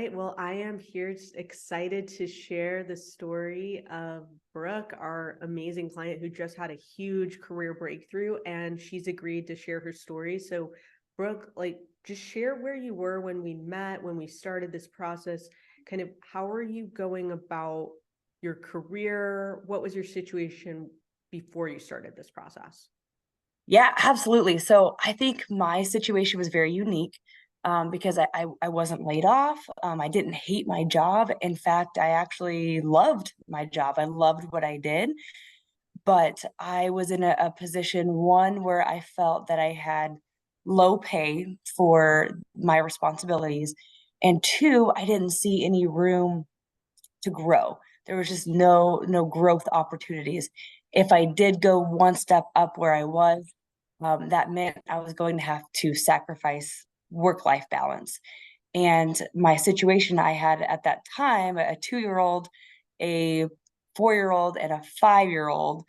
right. Well, I am here excited to share the story of Brooke, our amazing client who just had a huge career breakthrough, and she's agreed to share her story. So, Brooke, just share where you were when we met, when we started this process. Kind of how are you going about your career? What was your situation before you started this process? Yeah, absolutely. So I think my situation was very unique because I wasn't laid off. I didn't hate my job. In fact, I actually loved my job. I loved what I did. But I was in a position, one, where I felt that I had low pay for my responsibilities. And two, I didn't see any room to grow. There was just no growth opportunities. If I did go one step up where I was, that meant I was going to have to sacrifice work-life balance. And my situation I had at that time, a 2-year-old, a 4-year-old, and a 5-year-old.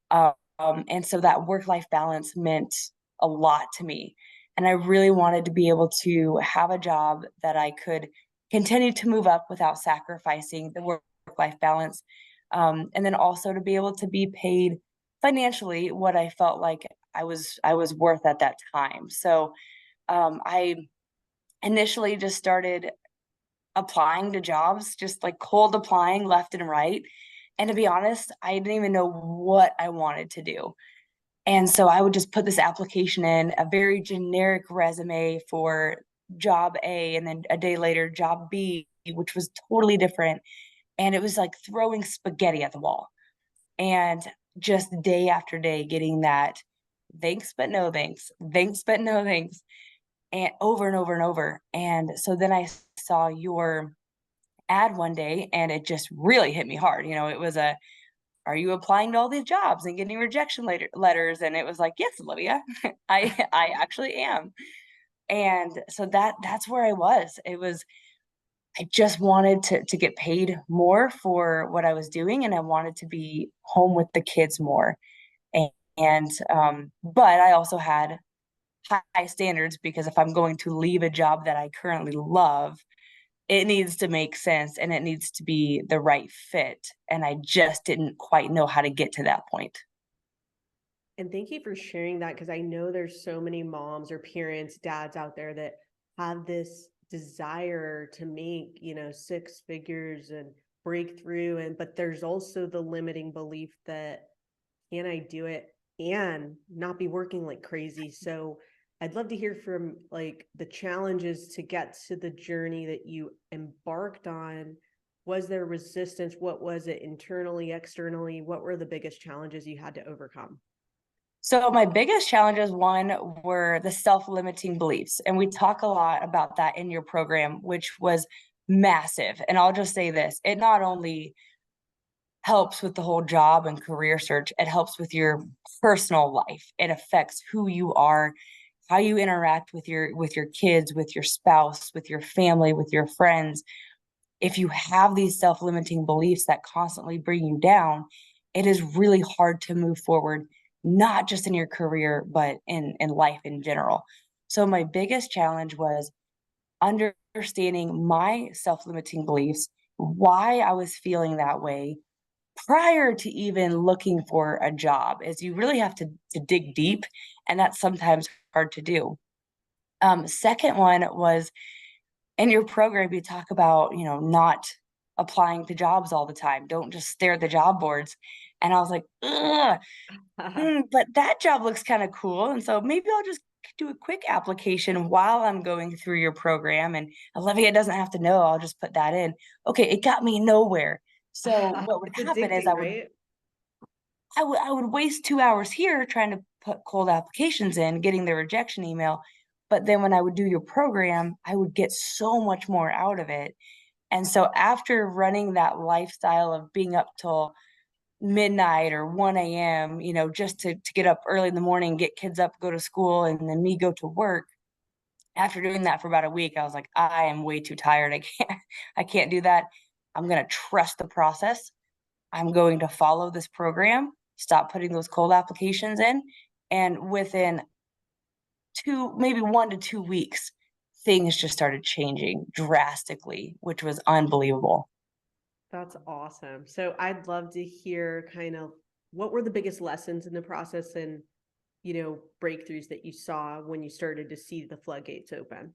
And so that work-life balance meant a lot to me. And I really wanted to be able to have a job that I could continue to move up without sacrificing the work-life balance. And then also to be able to be paid financially what I felt like I was worth at that time. So I initially just started applying to jobs, just like cold applying left and right. And to be honest, I didn't even know what I wanted to do. And so I would just put this application in, a very generic resume for job A, and then a day later, job B, which was totally different. And it was like throwing spaghetti at the wall. And just day after day, getting that thanks, but no thanks, thanks, but no thanks, and over and over and over. And so then I saw your ad one day and it just really hit me hard. It was are you applying to all these jobs and getting letters? And it was like, yes, Olivia, I actually am. And so that's where I was. I just wanted to get paid more for what I was doing, and I wanted to be home with the kids more. And but I also had high standards, because if I'm going to leave a job that I currently love, it needs to make sense and it needs to be the right fit. And I just didn't quite know how to get to that point. And thank you for sharing that because I know there's so many moms or parents, dads out there that have this desire to make, six figures and break through. But there's also the limiting belief that can I do it and not be working like crazy? So I'd love to hear from the challenges to get to the journey that you embarked on. Was there resistance? What was it internally, externally? What were the biggest challenges you had to overcome? So my biggest challenges, one, were the self-limiting beliefs. And we talk a lot about that in your program, which was massive. And I'll just say this, it not only helps with the whole job and career search, it helps with your personal life. It affects who you are, how you interact with your kids, with your spouse, with your family, with your friends. If you have these self-limiting beliefs that constantly bring you down, it is really hard to move forward, not just in your career, but in life in general. So my biggest challenge was understanding my self-limiting beliefs, why I was feeling that way prior to even looking for a job, is you really have to dig deep, and that's sometimes hard to do. Second one was, in your program, you talk about, not applying to jobs all the time. Don't just stare at the job boards. And I was like, ugh, but that job looks kind of cool. And so maybe I'll just do a quick application while I'm going through your program. And Olivia doesn't have to know. I'll just put that in. Okay, it got me nowhere. So what would It's happen is addicting, right? I would waste 2 hours here trying to put cold applications in, getting the rejection email. But then when I would do your program, I would get so much more out of it. And so after running that lifestyle of being up till midnight or 1 a.m., just to get up early in the morning, get kids up, go to school, and then me go to work. After doing that for about a week, I was like, I am way too tired. I can't do that. I'm going to trust the process. I'm going to follow this program, stop putting those cold applications in. And within maybe 1 to 2 weeks, things just started changing drastically, which was unbelievable. That's awesome. So I'd love to hear kind of what were the biggest lessons in the process and, breakthroughs that you saw when you started to see the floodgates open.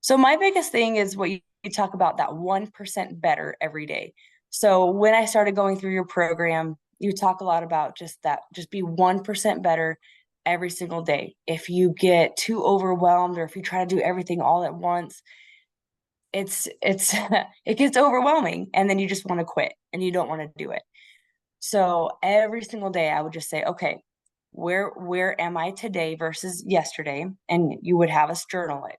So my biggest thing is what you talk about, that 1% better every day. So when I started going through your program, you talk a lot about just that, just be 1% better every single day. If you get too overwhelmed or if you try to do everything all at once, it's it gets overwhelming and then you just want to quit and you don't want to do it. So every single day I would just say, okay, where am I today versus yesterday? And you would have us journal it.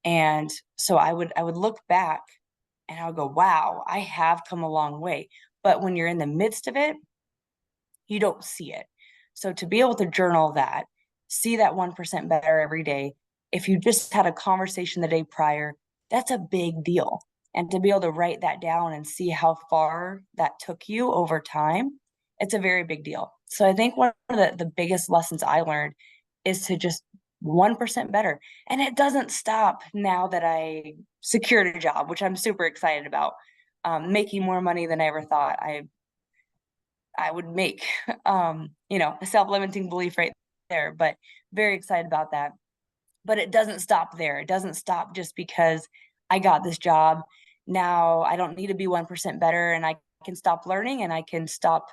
And so I would look back and I would go, wow, I have come a long way. But when you're in the midst of it, you don't see it. So to be able to journal that, see that 1% better every day, if you just had a conversation the day prior, that's a big deal. And to be able to write that down and see how far that took you over time, it's a very big deal. So I think one of the biggest lessons I learned is to just 1% better. And it doesn't stop now that I secured a job, which I'm super excited about. Making more money than I ever thought I would make. A self-limiting belief right there, but very excited about that. But it doesn't stop there. It doesn't stop just because I got this job. Now I don't need to be 1% better and I can stop learning and I can stop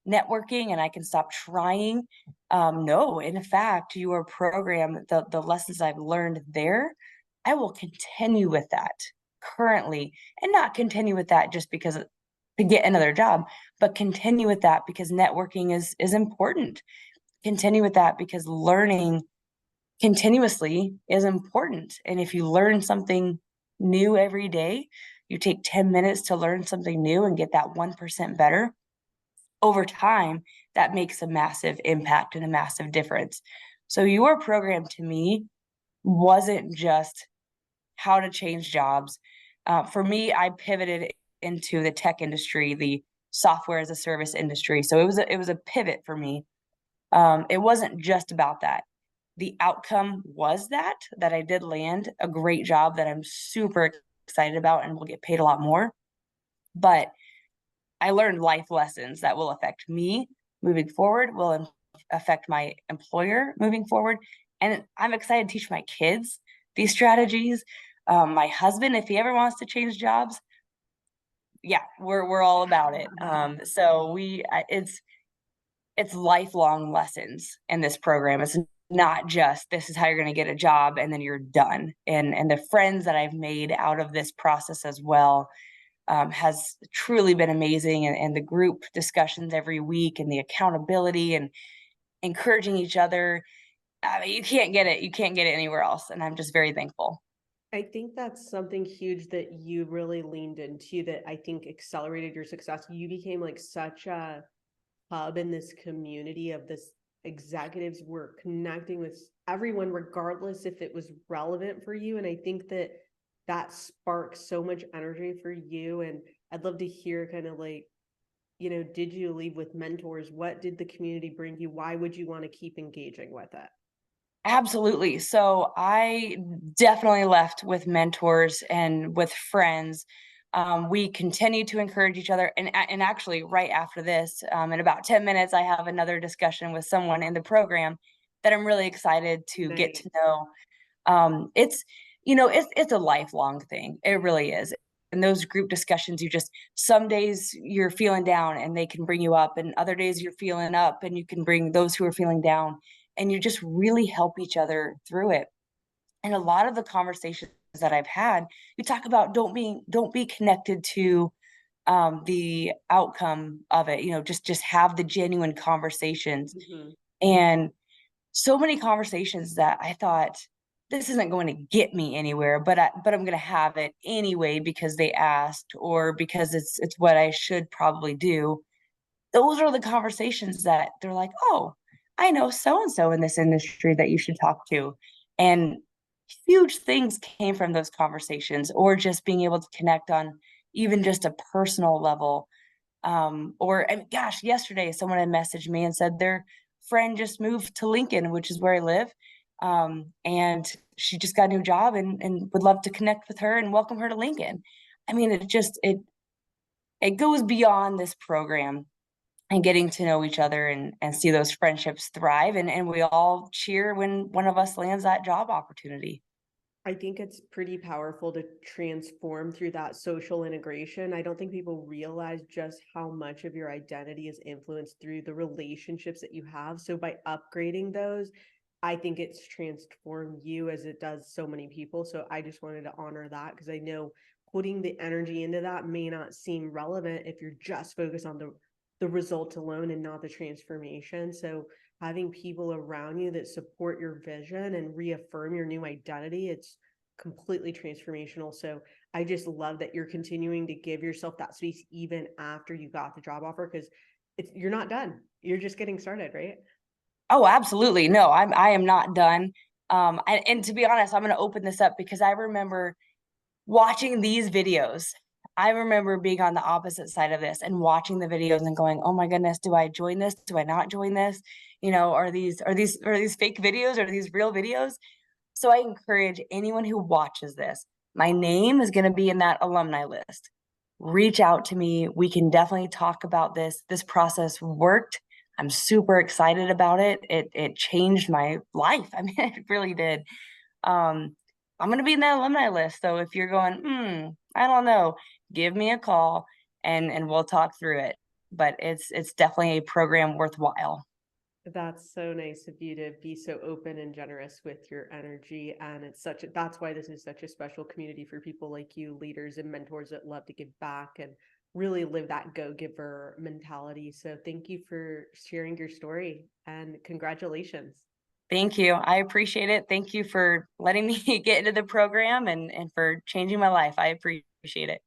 networking and I can stop trying. No, in fact, your program, the lessons I've learned there, I will continue with that currently and not continue with that just because to get another job, but continue with that because networking is important. Continue with that because learning continuously is important. And if you learn something new every day, you take 10 minutes to learn something new and get that 1% better over time, that makes a massive impact and a massive difference. So your program to me wasn't just how to change jobs. For me, I pivoted into the tech industry, the software as a service industry. So it was a pivot for me. It wasn't just about that. The outcome was that I did land a great job that I'm super excited about and will get paid a lot more. But I learned life lessons that will affect me moving forward, will affect my employer moving forward. And I'm excited to teach my kids these strategies. My husband, if he ever wants to change jobs, yeah, we're all about it. So it's lifelong lessons in this program. It's not just this is how you're going to get a job and then you're done. And the friends that I've made out of this process as well has truly been amazing. And the group discussions every week and the accountability and encouraging each other. I mean, you can't get it. You can't get it anywhere else. And I'm just very thankful. I think that's something huge that you really leaned into that I think accelerated your success. You became like such a hub in this community of this executives were connecting with everyone regardless if it was relevant for you, and I think that that sparks so much energy for you. And I'd love to hear kind of like, did you leave with mentors? What did the community bring you? Why would you want to keep engaging with it? Absolutely. So I definitely left with mentors and with friends. We continue to encourage each other. And actually, right after this, in about 10 minutes, I have another discussion with someone in the program that I'm really excited to get Nice. to know. It's a lifelong thing. It really is. And those group discussions, some days you're feeling down and they can bring you up, and other days you're feeling up and you can bring those who are feeling down, and you just really help each other through it. And a lot of the conversations that I've had, you talk about don't be connected to the outcome of it. Just have the genuine conversations. Mhm. And so many conversations that I thought this isn't going to get me anywhere, but I'm going to have it anyway because they asked or because it's what I should probably do. Those are the conversations that they're like, "Oh, I know so and so in this industry that you should talk to." And huge things came from those conversations or just being able to connect on even just a personal level. And gosh, yesterday someone had messaged me and said their friend just moved to Lincoln, which is where I live. And she just got a new job and would love to connect with her and welcome her to Lincoln. I mean, it goes beyond this program and getting to know each other and see those friendships thrive. And we all cheer when one of us lands that job opportunity. I think it's pretty powerful to transform through that social integration. I don't think people realize just how much of your identity is influenced through the relationships that you have. So by upgrading those, I think it's transformed you as it does so many people. So I just wanted to honor that because I know putting the energy into that may not seem relevant if you're just focused on the result alone and not the transformation. So having people around you that support your vision and reaffirm your new identity, it's completely transformational. So I just love that you're continuing to give yourself that space even after you got the job offer, because you're not done. You're just getting started, right? Oh, absolutely. No, I am not done. And to be honest, I'm going to open this up because I remember watching these videos. I remember being on the opposite side of this and watching the videos and going, "Oh my goodness, do I join this? Do I not join this? You know, are these fake videos? Are these real videos?" So I encourage anyone who watches this. My name is going to be in that alumni list. Reach out to me. We can definitely talk about this. This process worked. I'm super excited about it. It changed my life. I mean, it really did. I'm going to be in that alumni list. So if you're going, I don't know, give me a call and we'll talk through it. But it's definitely a program worthwhile. That's so nice of you to be so open and generous with your energy. And that's why this is such a special community for people like you, leaders and mentors that love to give back and really live that go-giver mentality. So thank you for sharing your story and congratulations. Thank you. I appreciate it. Thank you for letting me get into the program and for changing my life. I appreciate it.